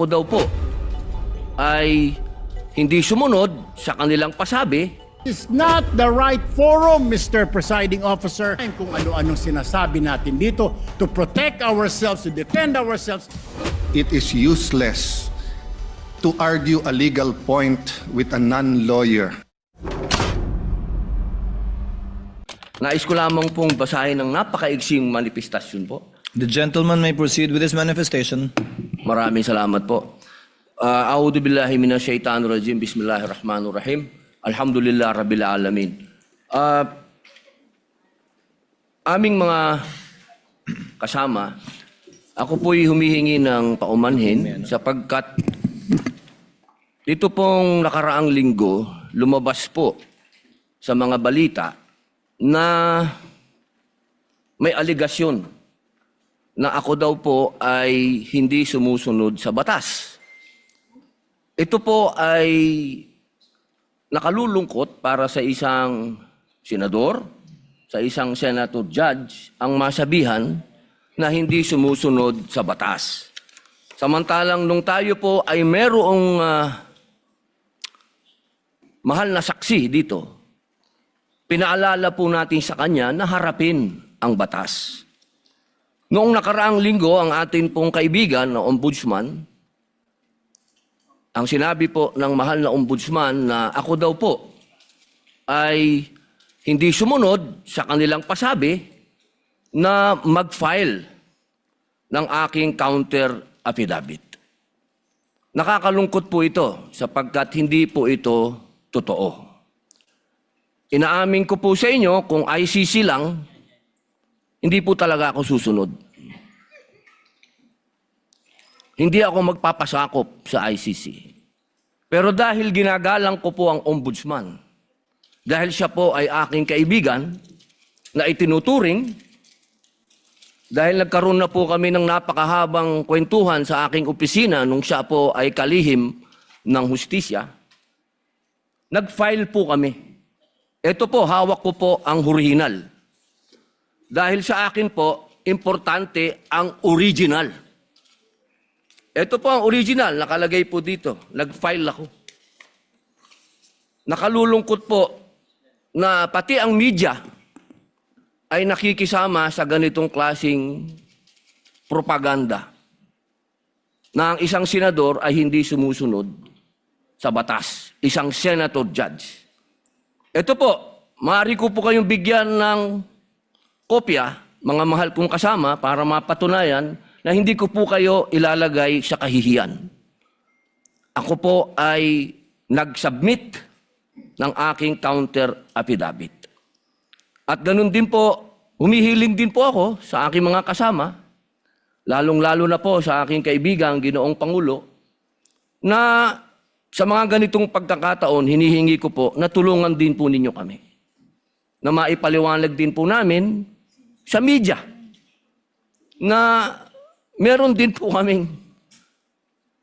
O daw po ay hindi sumunod sa kanilang pasabi. It's not the right forum, Mr. Presiding Officer. Kung ano-anong sinasabi natin dito to protect ourselves, to defend ourselves. It is useless to argue a legal point with a non-lawyer. Nais ko lamang pong basahin ng napakaigsing manifestasyon po. The gentleman may proceed with his manifestation. Maraming salamat po. A'udhu billahi minash shaitanir rajim. Bismillahirrahmanirrahim. Alhamdulillah rabbil alamin. Aming mga kasama, ako po'y humihingi ng paumanhin sapagkat ito pong nakaraang linggo, lumabas po sa mga balita na may aligasyon na ako daw po ay hindi sumusunod sa batas. Ito po ay nakalulungkot para sa isang senador, sa isang senator judge, ang masabihan na hindi sumusunod sa batas. Samantalang nung tayo po ay merong mahal na saksi dito, pinaalala po natin sa kanya na harapin ang batas. Noong nakaraang linggo, ang atin pong kaibigan na ombudsman, ang sinabi po ng mahal na ombudsman na ako daw po ay hindi sumunod sa kanilang pasabi na mag-file ng aking counter affidavit. Nakakalungkot po ito sapagkat hindi po ito totoo. Inaamin ko po sa inyo kung ICC lang, hindi po talaga ako susunod. Hindi ako magpapasakop sa ICC. Pero dahil ginagalang ko po ang ombudsman, dahil siya po ay aking kaibigan na itinuturing, dahil nagkaroon na po kami ng napakahabang kwentuhan sa aking opisina nung siya po ay kalihim ng hustisya, nag-file po kami. Ito po, hawak ko po ang original. Dahil sa akin po, importante ang original. Ito po ang original, nakalagay po dito. Nag-file ako. Nakalulungkot po na pati ang media ay nakikisama sa ganitong klasing propaganda na ang isang senador ay hindi sumusunod sa batas. Isang senator judge. Ito po, maaari ko po kayong bigyan ng kopya, mga mahal kong kasama, para mapatunayan na hindi ko po kayo ilalagay sa kahihiyan. Ako po ay nag-submit ng aking counter affidavit. At ganun din po, humihiling din po ako sa aking mga kasama, lalong-lalo na po sa aking kaibigan, Ginoong Pangulo, na sa mga ganitong pagkakataon, hinihingi ko po na tulungan din po ninyo kami. Na maipaliwanag din po namin sa media na meron din po kaming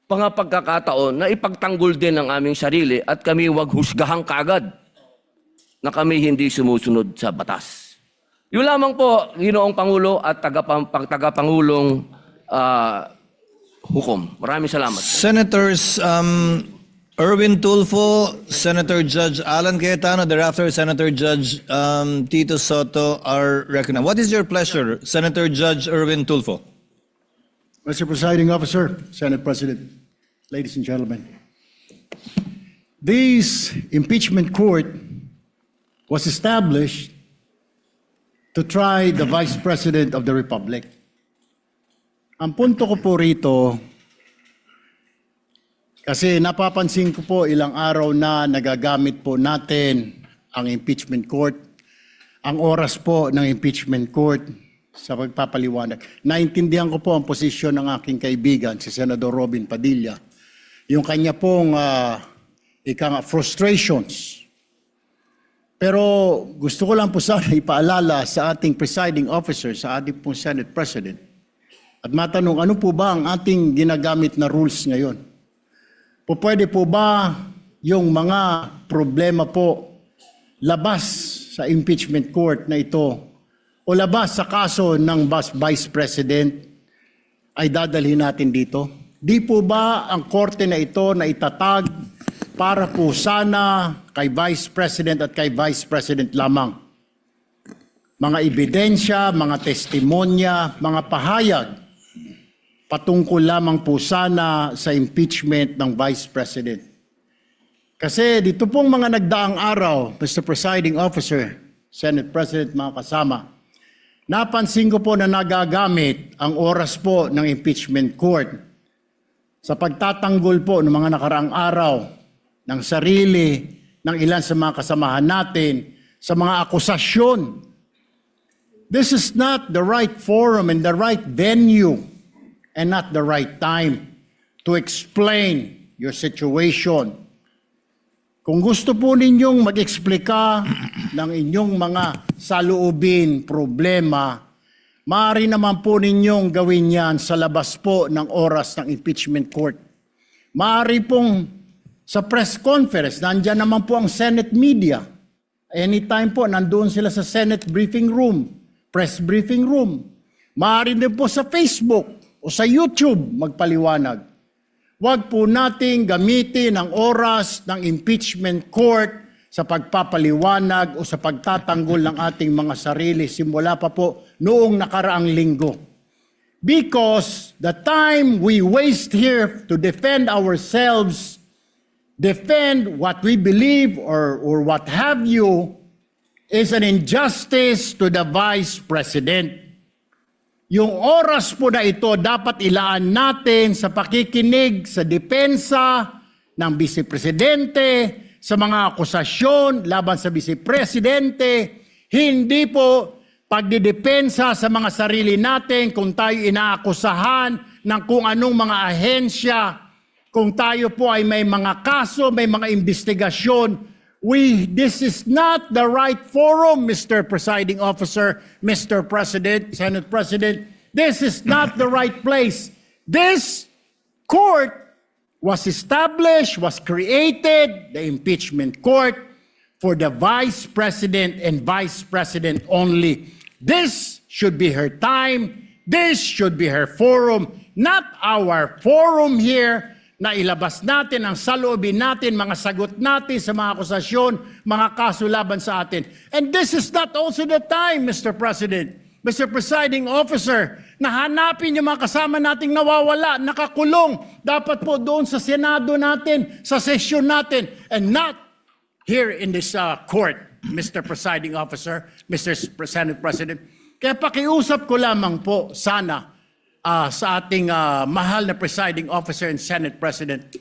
mga pagkakataon na ipagtanggol din ang aming sarili at kami wag husgahang kaagad na kami hindi sumusunod sa batas. Yun lamang po, Ginoong Pangulo at tagapangulong hukom. Maraming salamat. Senators Erwin Tulfo, Senator Judge Alan Cayetano, thereafter Senator Judge Tito Soto are recognized. What is your pleasure, Senator Judge Erwin Tulfo? Mr. Presiding Officer, Senate President, ladies and gentlemen. This impeachment court was established to try the Vice President of the Republic. Ang punto ko po rito, kasi napapansin ko po ilang araw na nagagamit po natin ang impeachment court, ang oras po ng impeachment court sa pagpapaliwanag. Naintindihan ko po ang posisyon ng aking kaibigan, si Senador Robin Padilla, yung kanya pong frustrations. Pero gusto ko lang po sana ipaalala sa ating presiding officer, sa ating pong Senate President, at matanong ano po ba ang ating ginagamit na rules ngayon? Pwede po ba yung mga problema po labas sa impeachment court na ito o labas sa kaso ng Vice President ay dadalhin natin dito? Di po ba ang korte na ito na itatag para po sana kay Vice President at kay Vice President lamang? Mga ebidensya, mga testimonya, mga pahayag patungkol lamang po sana sa impeachment ng Vice President. Kasi dito pong mga nagdaang araw, Mr. Presiding Officer, Senate President, mga kasama, napansin ko po na nagagamit ang oras po ng impeachment court sa pagtatanggol po ng mga nakaraang araw ng sarili ng ilan sa mga kasamahan natin sa mga akusasyon. This is not the right forum and the right venue and not the right time to explain your situation. Kung gusto po ninyong mag-eksplika ng inyong mga saloobin, problema, maaari naman po ninyong gawin yan sa labas po ng oras ng impeachment court. Maaari pong sa press conference, nandyan naman po ang Senate media. Anytime po, nandoon sila sa Senate briefing room, press briefing room. Maaari din po sa Facebook o sa YouTube magpaliwanag. Huwag po nating gamitin ang oras ng impeachment court sa pagpapaliwanag o sa pagtatanggol ng ating mga sarili simula pa po noong nakaraang linggo. Because the time we waste here to defend ourselves, defend what we believe or what have you, is an injustice to the Vice President. Yung oras po na ito dapat ilaan natin sa pakikinig sa depensa ng Vice Presidente, sa mga akusasyon laban sa Vice Presidente, hindi po pagdidepensa sa mga sarili natin kung tayo inaakusahan ng kung anong mga ahensya, kung tayo po ay may mga kaso, may mga investigasyon. This is not the right forum, Mr. Presiding Officer, Mr. President, Senate President. This is not the right place. This court was established, was created, the impeachment court, for the Vice President and Vice President only. This should be her time. This should be her forum, not our forum here na ilabas natin ang saloobin natin, mga sagot natin sa mga akusasyon, mga kaso laban sa atin. And this is not also the time, Mr. President, Mr. Presiding Officer, na hanapin yung mga kasama nating nawawala, nakakulong, dapat po doon sa Senado natin, sa sesyon natin, and not here in this court, Mr. Presiding Officer, Mr. Senate President. Kaya pakiusap ko lamang po sana sa ating mahal na Presiding Officer and Senate President,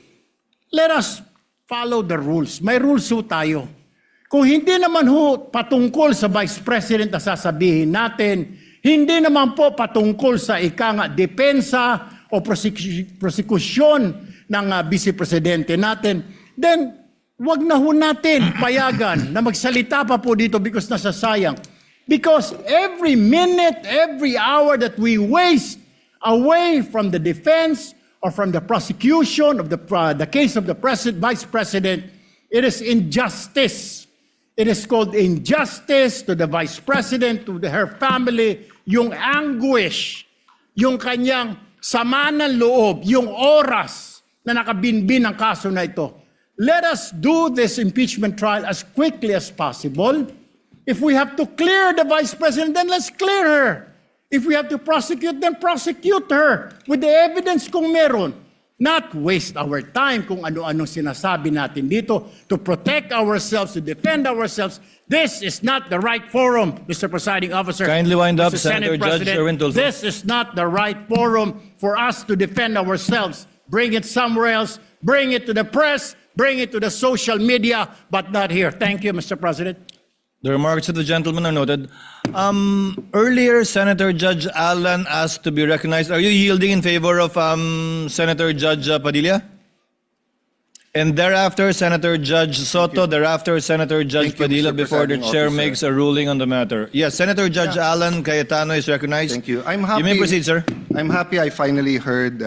let us follow the rules. May rules ho tayo. Kung hindi naman ho patungkol sa Vice President na sasabihin natin, hindi naman po patungkol sa depensa o prosekusyon ng Vice Presidente natin, then wag na ho natin payagan na magsalita pa po dito because nasasayang. Because every minute, every hour that we waste away from the defense or from the prosecution of the case of the Vice President, it is injustice. It is called injustice to the Vice President, to her family, yung anguish, yung kanyang sama ng loob, yung oras na nakabinbin ang kaso na ito. Let us do this impeachment trial as quickly as possible. If we have to clear the Vice President, then let's clear her. If we have to prosecute, then prosecute her with the evidence kung meron. Not waste our time kung ano-ano sinasabi natin dito to protect ourselves, to defend ourselves. This is not the right forum, Mr. Presiding Officer. Kindly wind up, Mr. Senator Senate Judge President. Erwin Tulfo. This is not the right forum for us to defend ourselves. Bring it somewhere else. Bring it to the press. Bring it to the social media, but not here. Thank you, Mr. President. The remarks of the gentleman are noted. Earlier, Senator Judge Alan asked to be recognized. Are you yielding in favor of Senator Judge Padilla? And thereafter, Senator Judge Soto, thereafter, Senator Judge Thank you, Padilla, Mr. before the Presiding chair Officer. makes a ruling on the matter. Yes, Senator Judge Alan Cayetano is recognized. Thank you. I'm happy. You may proceed, sir. I'm happy I finally heard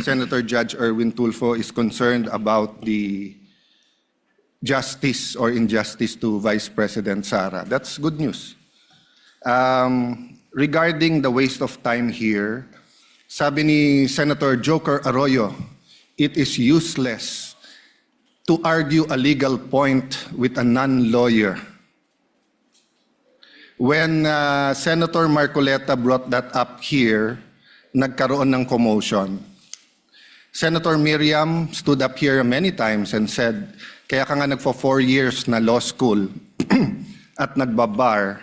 Senator Judge Erwin Tulfo is concerned about the justice or injustice to Vice President Sara. That's good news. Regarding the waste of time here, Sabi ni Senator Joker Arroyo, it is useless to argue a legal point with a non-lawyer. When Senator Marcoleta brought that up here, nagkaroon ng commotion. Senator Miriam stood up here many times and said, kaya ka nga nagpo 4 years na law school at nagbabar.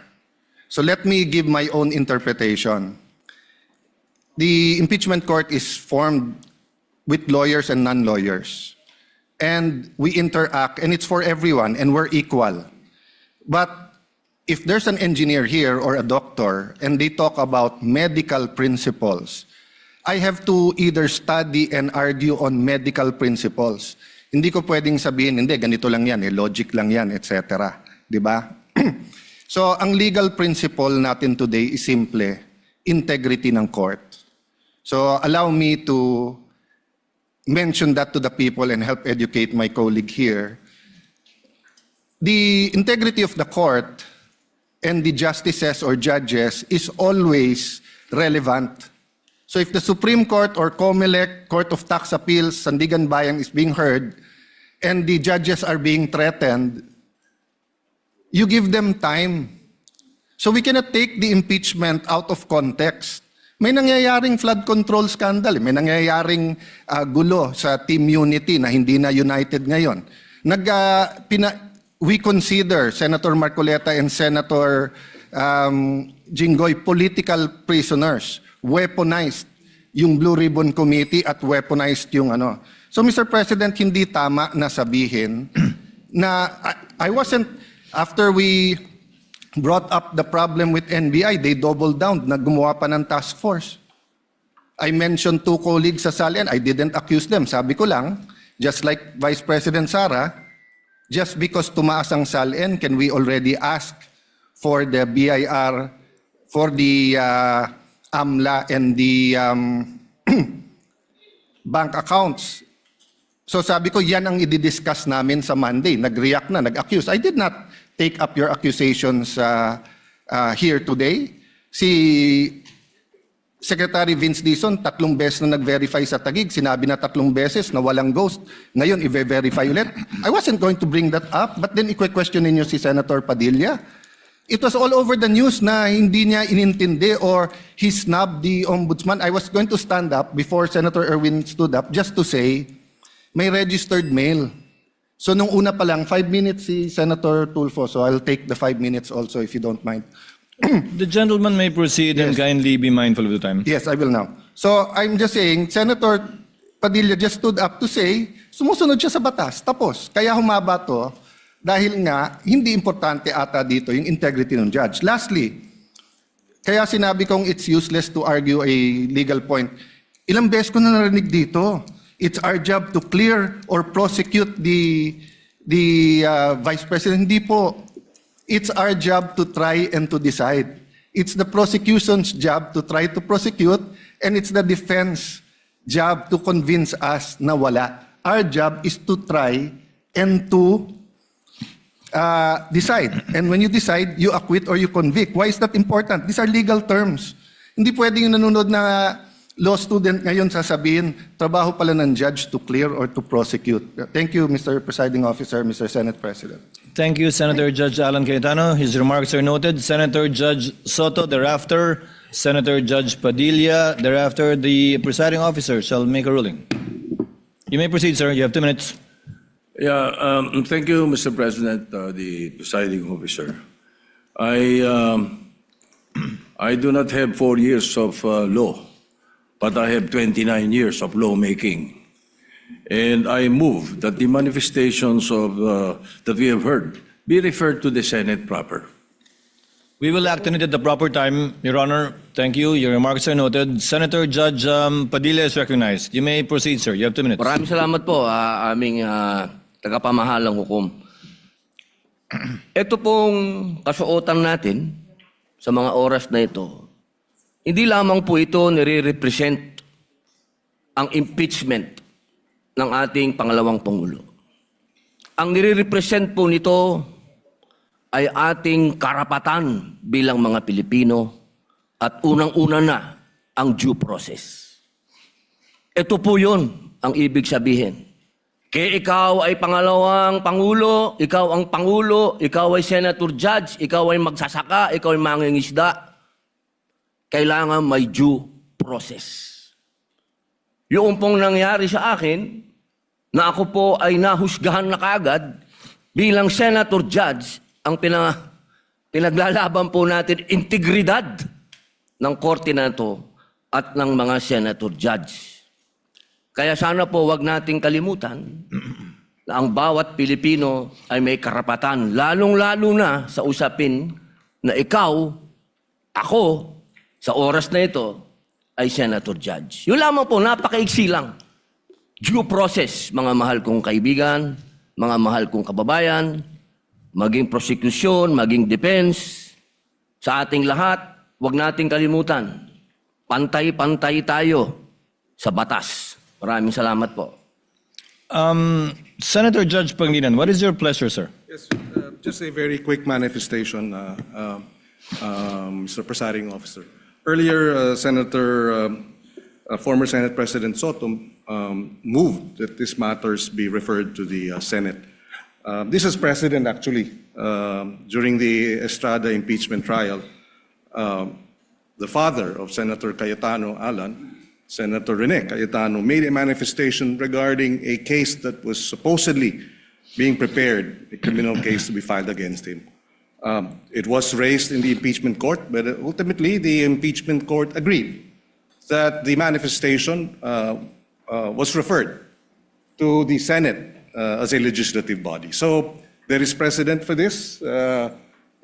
So let me give my own interpretation. The impeachment court is formed with lawyers and non-lawyers. And we interact, and it's for everyone, and we're equal. But if there's an engineer here or a doctor, and they talk about medical principles, I have to either study and argue on medical principles. Hindi ko pwedeng sabihin, hindi, ganito lang yan, logic lang yan, etc. Di ba? So, ang legal principle natin today is simple, integrity ng court. So, allow me to mention that to the people and help educate my colleague here. The integrity of the court and the justices or judges is always relevant. So if the Supreme Court or COMELEC, Court of Tax Appeals, Sandigan Bayan is being heard and the judges are being threatened, you give them time. So we cannot take the impeachment out of context. May nangyayaring flood control scandal, may nangyayaring gulo sa Team Unity na hindi na united ngayon. We consider Senator Marcoleta and Senator Jinggoy political prisoners, weaponized yung Blue Ribbon Committee at weaponized yung ano. So Mr. President, hindi tama na sabihin na I wasn't, after we brought up the problem with NBI, they doubled down, naggumawa pa ng task force. I mentioned 2 colleagues sa Salian, I didn't accuse them. Sabi ko lang, just like Vice President Sara, just because tumaas ang Salian, can we already ask for the BIR, for the AMLA and the bank accounts? So sabi ko, yan ang i-discuss namin sa Monday. Nag-react na, nag-accuse. I did not take up your accusations here today. Si Secretary Vince Dizon, 3 beses na nag-verify sa Taguig. Sinabi na 3 beses na walang ghost. Ngayon, i-verify ulit. I wasn't going to bring that up, but then i-question ninyo si Senator Padilla. It was all over the news na hindi niya inintindi or he snubbed the ombudsman. I was going to stand up before Senator Erwin stood up just to say, may registered mail. So nung una pa lang, 5 minutes si Senator Tulfo, so I'll take the 5 minutes also if you don't mind. The gentleman may proceed and Yes. kindly be mindful of the time. Yes, I will now. So I'm just saying, Senator Padilla just stood up to say, sumusunod siya sa batas, tapos. Kaya humaba to, dahil nga, hindi importante ata dito yung integrity ng judge. Lastly, kaya sinabi kong it's useless to argue a legal point. Ilang beses ko na narinig dito. It's our job to clear or prosecute the Vice President. Hindi po. It's our job to try and to decide. It's the prosecution's job to try to prosecute, and it's the defense job to convince us na wala. Our job is to try and to decide. And when you decide, you acquit or you convict. Why is that important? These are legal terms. Hindi pwedeng yung nanonood na law student ngayon sasabihin, trabaho pala ng judge to clear or to prosecute. Thank you, Mr. Presiding Officer, Mr. Senate President. Thank you, Senator Judge Alan Cayetano. His remarks are noted. Senator Judge Soto, thereafter, Senator Judge Padilla, thereafter, the presiding officer shall make a ruling. You may proceed, sir. You have 2 minutes. Yeah, thank you, Mr. President, the presiding officer. I do not have 4 years of law, but I have 29 years of lawmaking. And I move that the manifestations of that we have heard be referred to the Senate proper. We will act on it at the proper time, Your Honor. Thank you. Your remarks are noted. Senator Judge Padilla is recognized. You may proceed, sir. You have 2 minutes. Maraming salamat po, aming tagapamahalang hukom. Ito pong kasuotan natin sa mga oras na ito, hindi lamang po ito nire-represent ang impeachment ng ating pangalawang Pangulo. Ang nire-represent po nito ay ating karapatan bilang mga Pilipino at unang-una na ang due process. Ito po yun ang ibig sabihin. Kaya ikaw ay pangalawang pangulo, ikaw ang pangulo, ikaw ay senator judge, ikaw ay magsasaka, ikaw ay mangingisda. Kailangan may due process. Yung pong nangyari sa akin, na ako po ay nahusgahan na kaagad bilang senator judge, ang pinaglalaban po natin integridad ng korte na ito at ng mga senator judge. Kaya sana po wag nating kalimutan na ang bawat Pilipino ay may karapatan, lalong-lalo na sa usapin na ikaw, ako, sa oras na ito, ay senator judge. Yun lamang po, napakaiksi lang. Due process, mga mahal kong kaibigan, mga mahal kong kababayan, maging prosecution, maging defense, sa ating lahat, wag nating kalimutan, pantay-pantay tayo sa batas. Maraming salamat po. Senator Judge Pangilinan, what is your pleasure, sir? Yes, just a very quick manifestation, Mr. Presiding Officer. Earlier, former Senate President Soto moved that these matters be referred to the Senate. This is precedent, actually. During the Estrada impeachment trial, the father of Senator Cayetano Alan, Senator Rene Cayetano, made a manifestation regarding a case that was supposedly being prepared, a criminal case to be filed against him. It was raised in the impeachment court, but ultimately the impeachment court agreed that the manifestation was referred to the Senate as a legislative body. So there is precedent for this.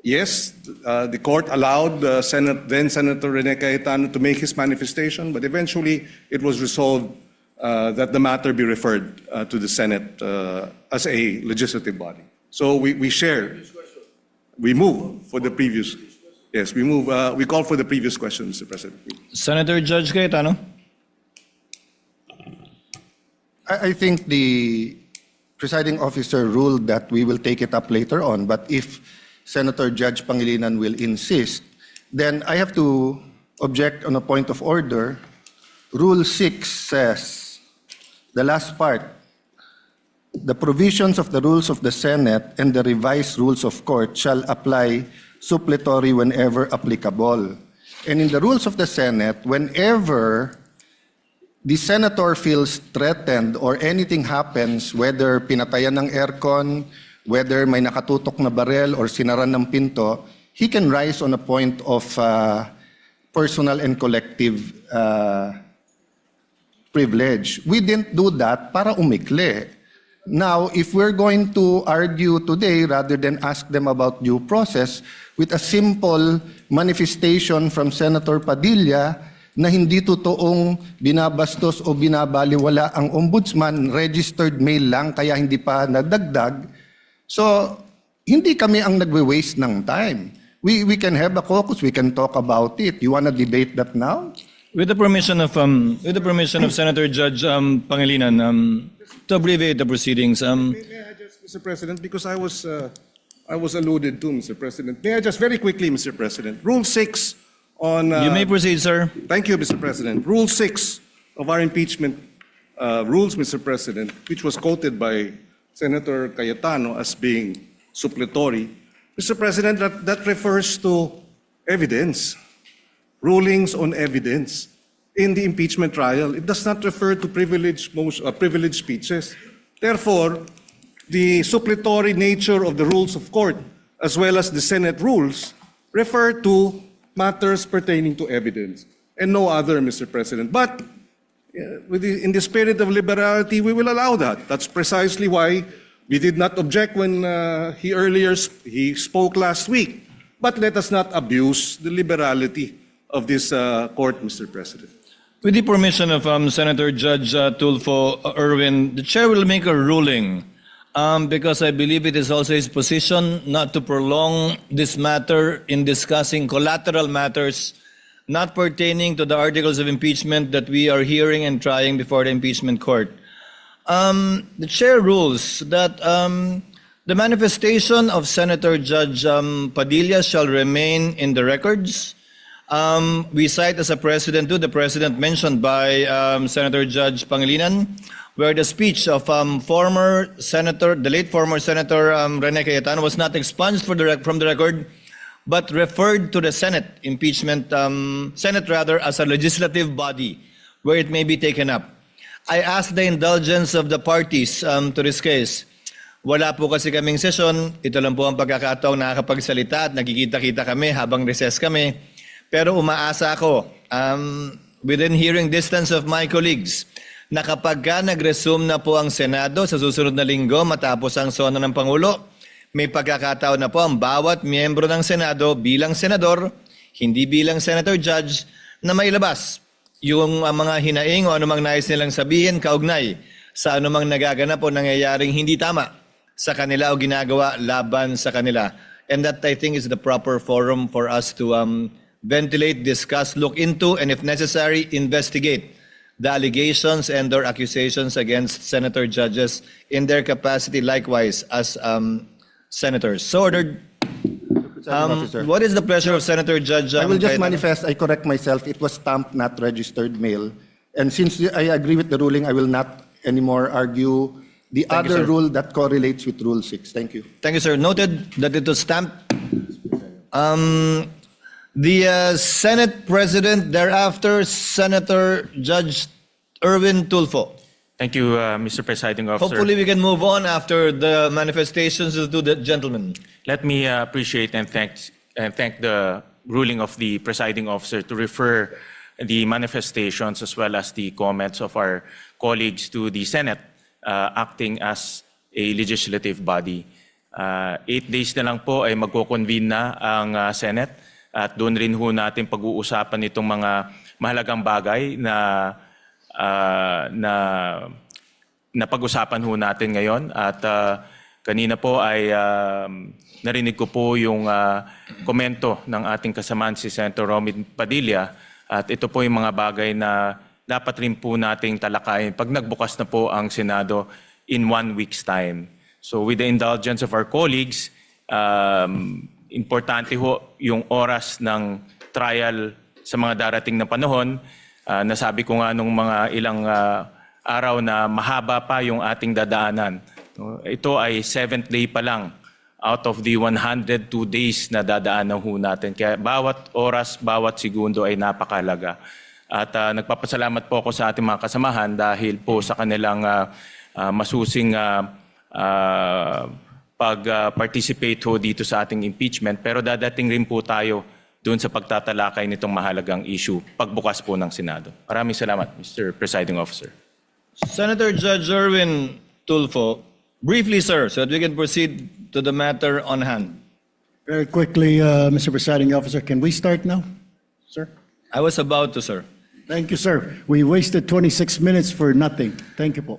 Yes, the court allowed then Senator Rene Cayetano to make his manifestation, but eventually it was resolved that the matter be referred to the Senate as a legislative body. So we share. We move for the previous. Yes, we move. We call for the previous question, Mr. President. Senator Judge Cayetano? I think the presiding officer ruled that we will take it up later on, but if Senator Judge Pangilinan will insist, then I have to object on a point of order. Rule 6 says, the last part, the provisions of the rules of the Senate and the revised rules of court shall apply suppletory whenever applicable. And in the rules of the Senate, whenever the senator feels threatened or anything happens, whether pinatayan ng aircon, whether may nakatutok na barel or sinaran ng pinto, he can rise on a point of personal and collective privilege. We didn't do that para umikli. Now, if we're going to argue today rather than ask them about due process with a simple manifestation from Senator Padilla na hindi totoong binabastos o binabaliwala ang ombudsman, registered mail lang kaya hindi pa nadagdag, so, hindi kami ang nagwe-waste ng time. We can have a caucus, we can talk about it. You want to debate that now? With the permission of Senator Judge Pangilinan, to abbreviate the proceedings, May I just, Mr. President, because I was alluded to, Mr. President. May I just very quickly, Mr. President, Rule 6 on. you may proceed, sir. Thank you, Mr. President. Rule 6 of our impeachment rules, Mr. President, which was quoted by Senator Cayetano as being suppletory. Mr. President, that refers to evidence, rulings on evidence in the impeachment trial. It does not refer to privileged speeches. Therefore, the suppletory nature of the rules of court, as well as the Senate rules, refer to matters pertaining to evidence and no other, Mr. President. But in the spirit of liberality, we will allow that. That's precisely why we did not object when he spoke last week. But let us not abuse the liberality of this court, Mr. President. With the permission of Senator Judge Tulfo Erwin, the chair will make a ruling because I believe it is also his position not to prolong this matter in discussing collateral matters not pertaining to the articles of impeachment that we are hearing and trying before the impeachment court. The chair rules that the manifestation of Senator Judge Padilla shall remain in the records. We cite as a precedent too, the precedent mentioned by Senator Judge Pangilinan, where the speech of former Senator, the late former Senator Rene Cayetano was not expunged from the record, but referred to the Senate impeachment, Senate rather, as a legislative body where it may be taken up. I asked the indulgence of the parties to this case. Wala po kasi kaming session. Ito lang po ang pagkakataong nakakapagsalita at nagkikita-kita kami habang recess kami. Pero umaasa ako, within hearing distance of my colleagues, na kapag ka nag-resume na po ang Senado sa susunod na linggo matapos ang sona ng Pangulo, may pagkakataon na po ang bawat miyembro ng Senado bilang senador, hindi bilang senator judge, na mailabas yung mga hinaing o anumang nais nilang sabihin kaugnay sa anumang nagaganap o nangyayaring hindi tama sa kanila o ginagawa laban sa kanila. And that, I think, is the proper forum for us to ventilate, discuss, look into, and if necessary, investigate the allegations and or accusations against senator judges in their capacity likewise as senators. So ordered. What is the pleasure of Senator Judge? I will just Cayetano? manifest, I correct myself, it was stamped, not registered mail. And since I agree with the ruling, I will not anymore argue the Thank you, other sir. rule that correlates with Rule 6. Thank you. Thank you, sir. Noted that it was stamped. The Senate President, thereafter, Senator Judge Erwin Tulfo. Thank you, Mr. Presiding Officer. Hopefully, we can move on after the manifestations of the gentlemen. Let me appreciate and thank the ruling of the presiding officer to refer the manifestations as well as the comments of our colleagues to the Senate acting as a legislative body. 8 days na lang po ay magko-convene na ang Senate at doon rin ho natin pag-uusapan itong mga mahalagang bagay na pag-usapan ho natin ngayon. At kanina po ay narinig ko po yung komento ng ating kasamaan si Senator Romit Padilla at ito po yung mga bagay na dapat rin po nating talakayin pag nagbukas na po ang Senado in 1 week's time. So with the indulgence of our colleagues, importante ho yung oras ng trial sa mga darating na panahon. Nasabi ko nga nung mga ilang araw na mahaba pa yung ating dadaanan. Ito ay 7th day pa lang out of the 102 days na dadaanan ho natin. Kaya bawat oras, bawat segundo ay napakalaga. At nagpapasalamat po ako sa ating mga kasamahan dahil po sa kanilang masusing pag-participate ho dito sa ating impeachment. Pero dadating rin po tayo doon sa pagtatalakay nitong mahalagang issue pagbukas po ng Senado. Maraming salamat, Mr. Presiding Officer. Senator Judge Erwin Tulfo, briefly, sir, so that we can proceed to the matter on hand. Very quickly, Mr. Presiding Officer, can we start now, sir? I was about to, sir. Thank you, sir. We wasted 26 minutes for nothing. Thank you po.